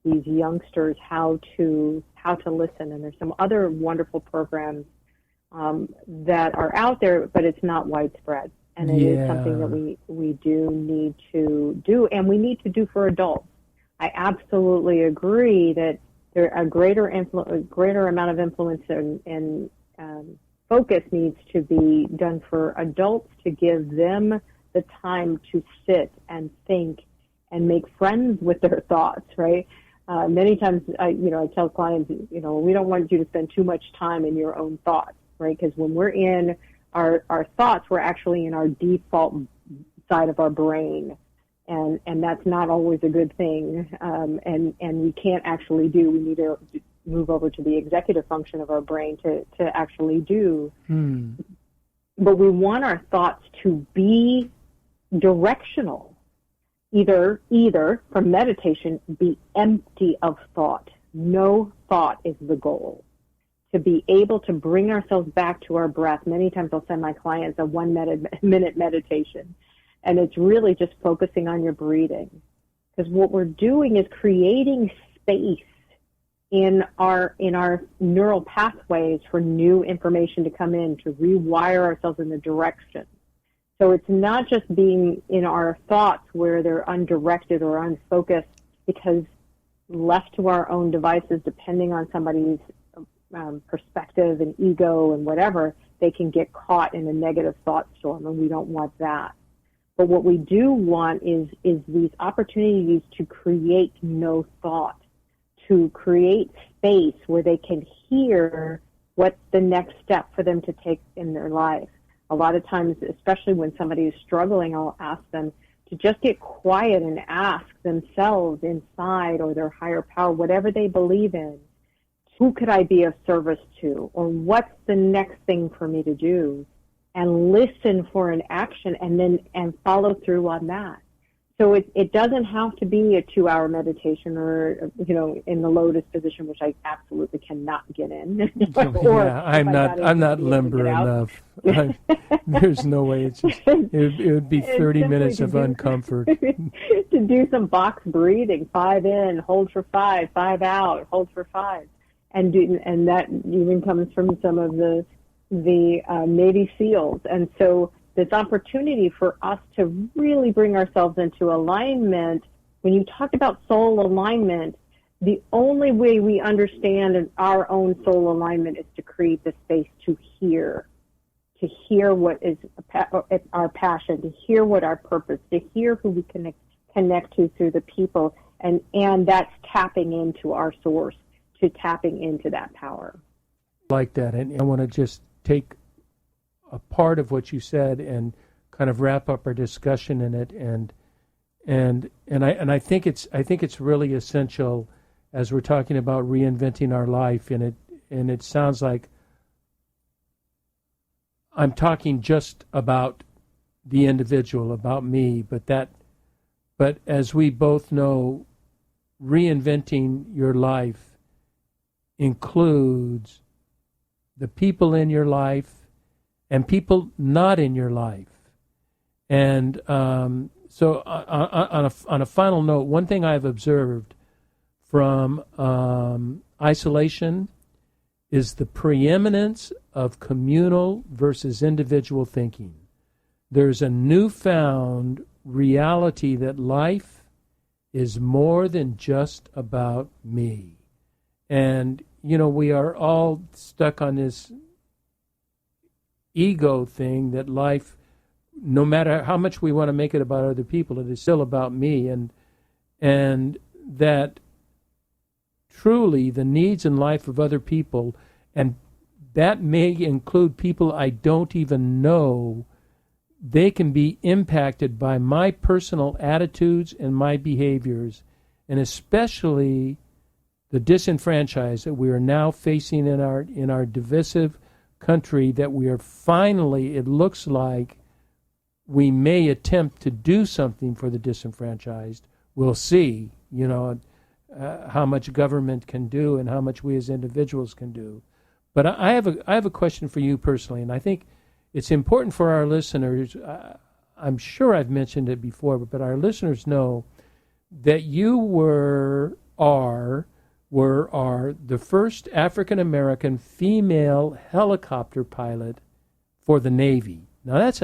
these youngsters how to listen. And there's some other wonderful programs that are out there, but it's not widespread. And it is something that we do need to do, and we need to do for adults. I absolutely agree that there a greater amount of influence and focus needs to be done for adults, to give them the time to sit and think and make friends with their thoughts, right? Many times, I tell clients, we don't want you to spend too much time in your own thoughts, right? Because when we're in our thoughts, we're actually in our default side of our brain, and that's not always a good thing. And we can't actually do. We need to move over to the executive function of our brain to actually do. But we want our thoughts to be directional. Either from meditation, be empty of thought. No thought is the goal. To be able to bring ourselves back to our breath. Many times I'll send my clients a 1 minute meditation, and it's really just focusing on your breathing. Because what we're doing is creating space in our neural pathways for new information to come in, to rewire ourselves in the direction. So it's not just being in our thoughts where they're undirected or unfocused, because left to our own devices, depending on somebody's perspective and ego and whatever, they can get caught in a negative thought storm, and we don't want that. But what we do want is these opportunities to create no thought, to create space where they can hear what's the next step for them to take in their life. A lot of times, especially when somebody is struggling, I'll ask them to just get quiet and ask themselves inside, or their higher power, whatever they believe in, who could I be of service to, or what's the next thing for me to do, and listen for an action and follow through on that. So it doesn't have to be a 2-hour meditation or, in the lotus position, which I absolutely cannot get in. I'm not limber enough. There's no way. It would be 30 minutes of uncomfort. To do some box breathing, 5 in, hold for 5, 5 out, hold for 5. And that even comes from some of the Navy SEALs. And so this opportunity for us to really bring ourselves into alignment. When you talk about soul alignment, the only way we understand our own soul alignment is to create the space to hear what is our passion, to hear what our purpose, to hear who we connect to through the people, and that's tapping into our source, to tapping into that power. Like that, and I want to just take a part of what you said and kind of wrap up our discussion in it, and I think it's really essential as we're talking about reinventing our life, and it sounds like I'm talking just about the individual, about me, but as we both know, reinventing your life includes the people in your life and people not in your life. And so on a final note, one thing I've observed from isolation is the preeminence of communal versus individual thinking. There's a newfound reality that life is more than just about me. And, we are all stuck on this ego thing that life, no matter how much we want to make it about other people, it is still about me, and that truly the needs in life of other people, and that may include people I don't even know, they can be impacted by my personal attitudes and my behaviors, and especially the disenfranchised that we are now facing in our divisive country, that we are finally, it looks like we may attempt to do something for the disenfranchised. We'll see, how much government can do and how much we as individuals can do. But I have a question for you personally, and I think it's important for our listeners. I'm sure I've mentioned it before, but our listeners know that you are the first African-American female helicopter pilot for the Navy. Now that's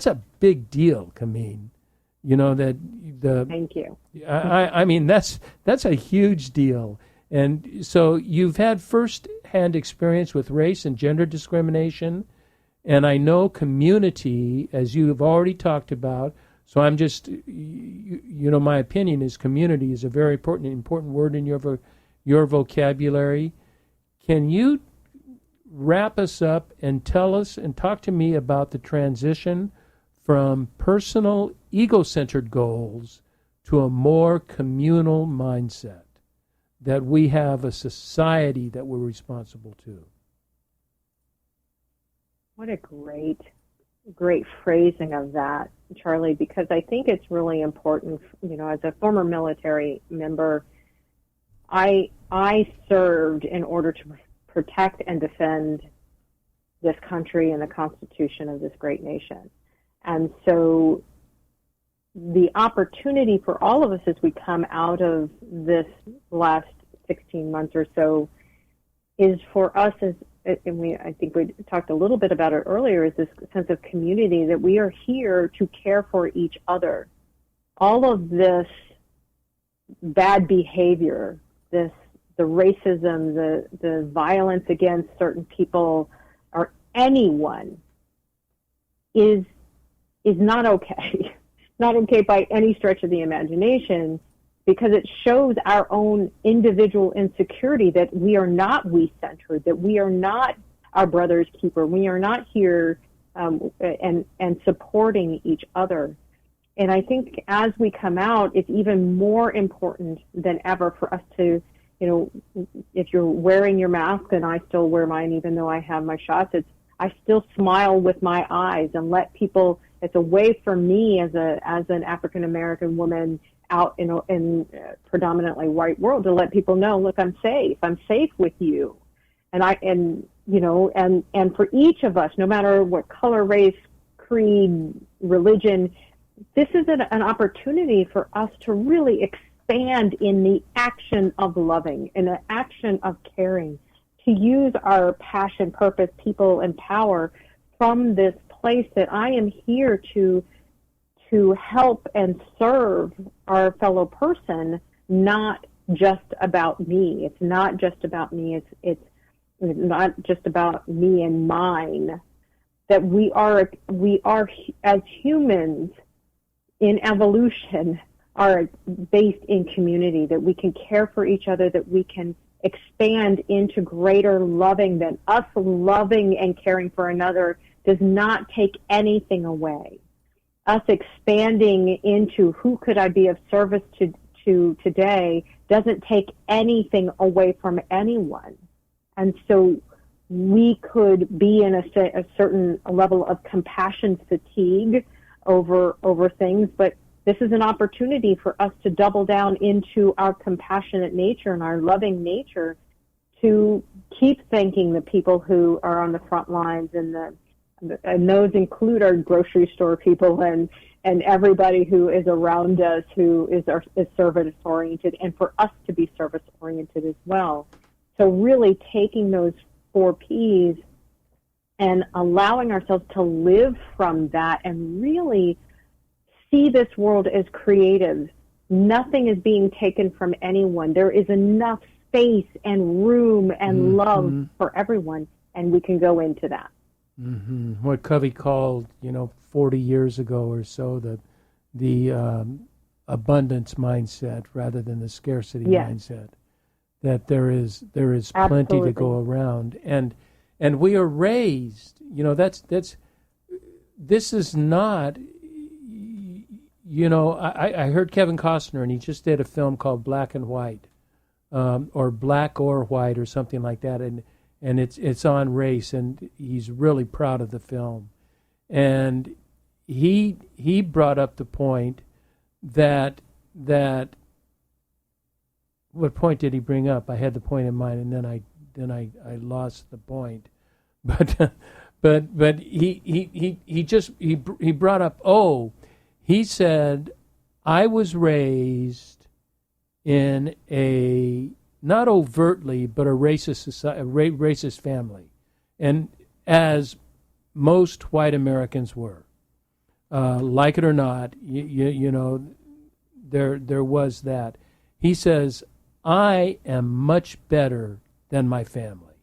a big deal, Kamin. Thank you. I mean that's a huge deal. And so you've had first-hand experience with race and gender discrimination, and I know community, as you have already talked about, So I'm just, my opinion is community is a very important word in your vocabulary. Can you wrap us up and tell us and talk to me about the transition from personal ego-centered goals to a more communal mindset, that we have a society that we're responsible to? What a great phrasing of that, Charlie, because I think it's really important. As a former military member, I served in order to protect and defend this country and the Constitution of this great nation. And so the opportunity for all of us as we come out of this last 16 months or so is for us, I think we talked a little bit about it earlier, is this sense of community, that we are here to care for each other. All of this bad behavior, the racism, the violence against certain people or anyone is not okay. Not okay by any stretch of the imagination, because it shows our own individual insecurity, that we are not we-centered, that we are not our brother's keeper. We are not here and supporting each other. And I think as we come out, it's even more important than ever for us to, if you're wearing your mask, and I still wear mine even though I have my shots, I still smile with my eyes and let people. It's a way for me as an African American woman out in a predominantly white world to let people know, look, I'm safe with you. And for each of us, no matter what color, race, creed, religion, this is an opportunity for us to really expand in the action of loving, in the action of caring, to use our passion, purpose, people, and power from this place that I am here to help and serve our fellow person, not just about me. It's not just about me. It's not just about me and mine. That we are as humans in evolution are based in community, that we can care for each other, that we can expand into greater loving, that us loving and caring for another does not take anything away. Us expanding into who could I be of service to today doesn't take anything away from anyone. And so we could be in a certain level of compassion fatigue over things, but this is an opportunity for us to double down into our compassionate nature and our loving nature, to keep thanking the people who are on the front lines, and those include our grocery store people and everybody who is around us who is service oriented, and for us to be service oriented as well. So really taking those 4 Ps and allowing ourselves to live from that and really see this world as creative. Nothing is being taken from anyone. There is enough space and room and love for everyone, and we can go into that. Mm-hmm. What Covey called, 40 years ago or so, the abundance mindset rather than the scarcity mindset. That there is plenty to go around, and we are raised. This is not. I heard Kevin Costner, and he just did a film called Black and White, or Black or White, or something like that, and it's on race, and he's really proud of the film. And he brought up the point that what point did he bring up? I had the point in mind, and then I lost the point. But he brought up, he said, I was raised in a, not overtly, but a racist society, racist family, and as most white Americans were, like it or not, there was that. He says, I am much better than my family.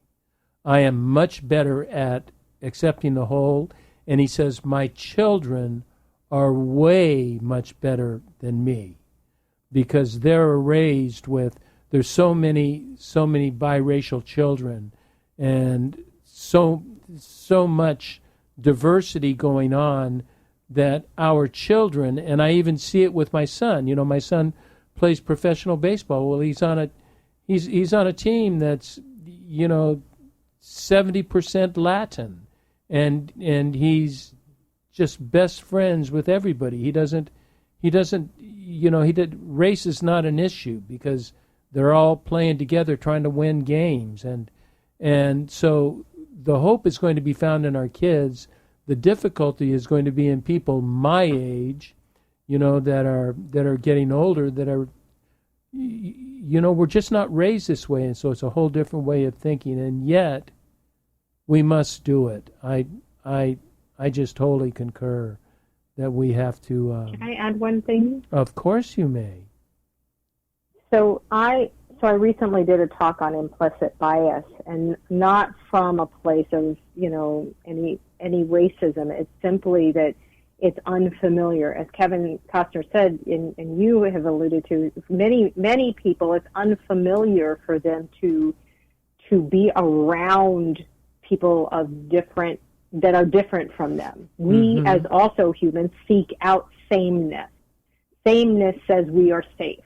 I am much better at accepting the whole. And he says, my children are way much better than me, because they're raised with, there's so many biracial children, and so much diversity going on, that our children, and I even see it with my son. My son plays professional baseball. Well, he's on a team that's 70% Latin, and he's just best friends with everybody. Race is not an issue, because they're all playing together trying to win games, and so the hope is going to be found in our kids. The difficulty is going to be in people my age, that are getting older, that are, we're just not raised this way, and so it's a whole different way of thinking, and yet we must do it. I just totally concur that we have to. Can I add one thing? Of course you may. So I recently did a talk on implicit bias, and not from a place of any racism. It's simply that it's unfamiliar. As Kevin Costner said, and you have alluded to, many people, it's unfamiliar for them to be around people that are different from them. We, as also humans, seek out sameness. Sameness says we are safe.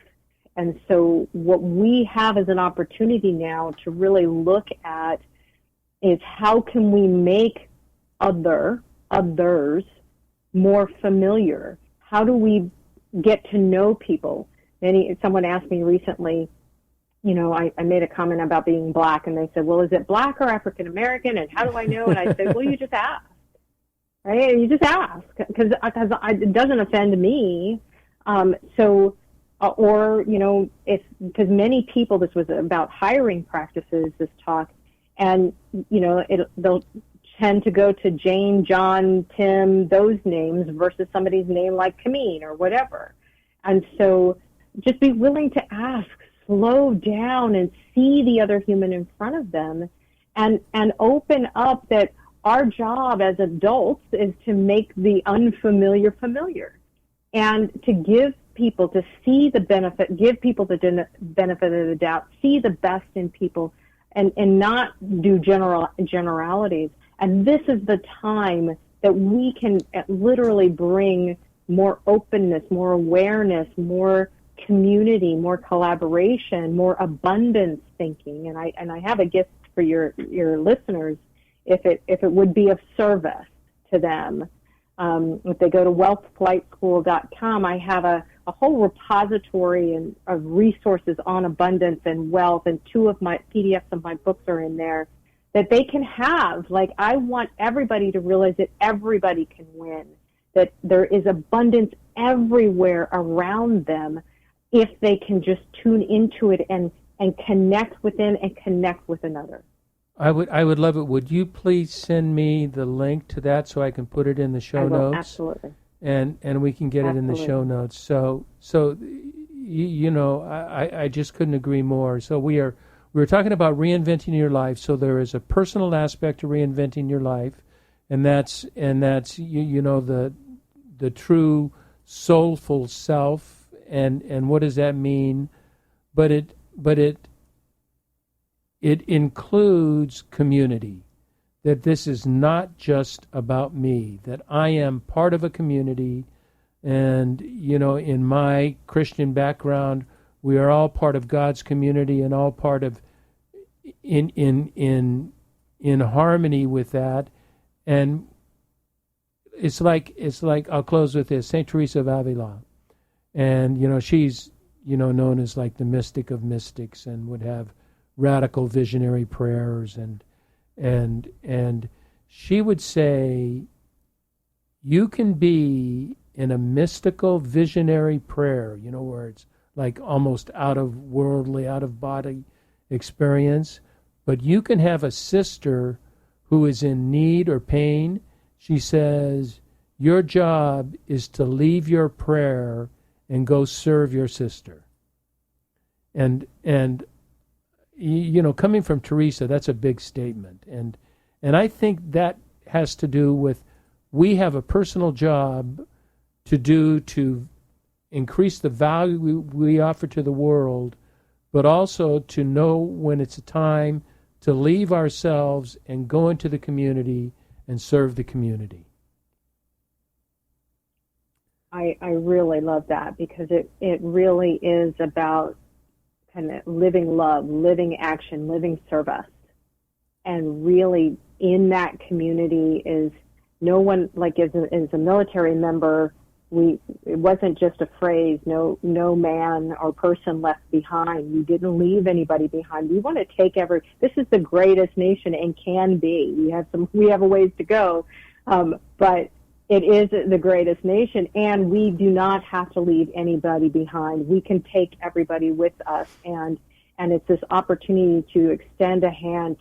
And so what we have as an opportunity now to really look at is, how can we make others more familiar? How do we get to know people? Someone asked me recently, I made a comment about being black, and they said, well, is it black or African American, and how do I know? And I said, well, you just ask, right? You just ask, because it doesn't offend me. Because many people, this was about hiring practices, this talk, and they'll tend to go to Jane, John, Tim, those names versus somebody's name like Kamin or whatever. And so just be willing to ask, slow down, and see the other human in front of them, and open up that our job as adults is to make the unfamiliar familiar, and to give people, to see the benefit, give people the benefit of the doubt, see the best in people, and not do generalities. And this is the time that we can literally bring more openness, more awareness, more community, more collaboration, more abundance thinking. And I have a gift for your listeners, if it would be of service to them. If they go to wealthflightschool.com, I have a whole repository of resources on abundance and wealth, and 2 of my PDFs of my books are in there that they can have. Like, I want everybody to realize that everybody can win, that there is abundance everywhere around them if they can just tune into it and connect within and connect with another. I would love it. Would you please send me the link to that so I can put it in the show notes? Absolutely. And we can get it in the show notes. So I just couldn't agree more. So we're talking about reinventing your life. So there is a personal aspect to reinventing your life, and that's the true soulful self, and what does that mean? But it includes community, that this is not just about me, that I am part of a community. And, in my Christian background, we are all part of God's community, and all part of in harmony with that. And it's like I'll close with this. Saint Teresa of Avila, and she's known as like the mystic of mystics, and would have radical visionary prayers, and she would say, you can be in a mystical visionary prayer, where it's like almost out of worldly, out of body experience, but you can have a sister who is in need or pain. She says, your job is to leave your prayer and go serve your sister. And coming from Teresa, that's a big statement. And I think that has to do with, we have a personal job to do to increase the value we offer to the world, but also to know when it's a time to leave ourselves and go into the community and serve the community. I really love that, because it really is about kind of living love, living action, living service. And really in that community is no one, like as a military member, it wasn't just a phrase, no man or person left behind. We didn't leave anybody behind. We want to take this is the greatest nation and can be. We have a ways to go, but it is the greatest nation, and we do not have to leave anybody behind. We can take everybody with us, and it's this opportunity to extend a hand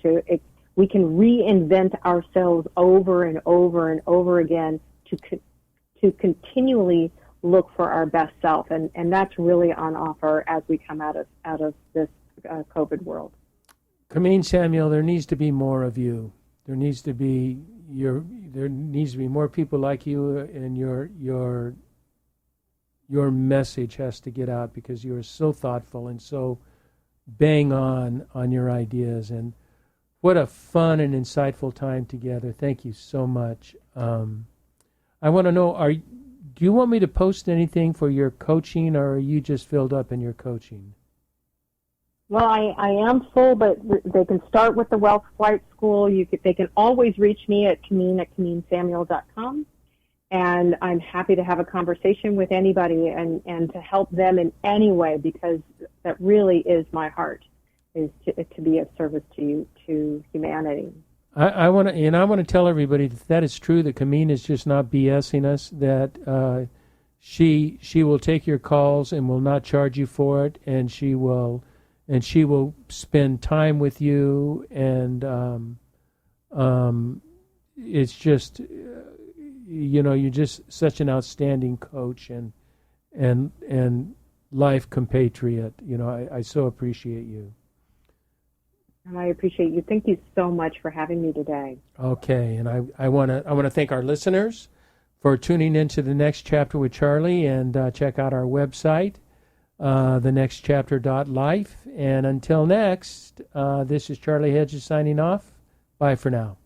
we can reinvent ourselves over and over and over again to continually look for our best self, and that's really on offer as we come out of this COVID world. Kamin Samuel, there needs to be more of you. There needs to be more people like you, and your message has to get out, because you are so thoughtful and so bang on your ideas. And what a fun and insightful time together. Thank you so much. I want to know, do you want me to post anything for your coaching, or are you just filled up in your coaching? Well, I am full, but they can start with the Wealth Flight School. They can always reach me at kaminsamuel.com, and I'm happy to have a conversation with anybody and to help them in any way, because that really is my heart, is to be of service to humanity. I want to tell everybody that is true, that Kamin is just not BSing us, that she will take your calls and will not charge you for it, and she will spend time with you, and it's just, you're just such an outstanding coach and life compatriot. I so appreciate you. And I appreciate you. Thank you so much for having me today. Okay, and I want to thank our listeners for tuning into The Next Chapter with Charlie, and check out our website, thenextchapter.life. And until next, this is Charlie Hedges signing off. Bye for now.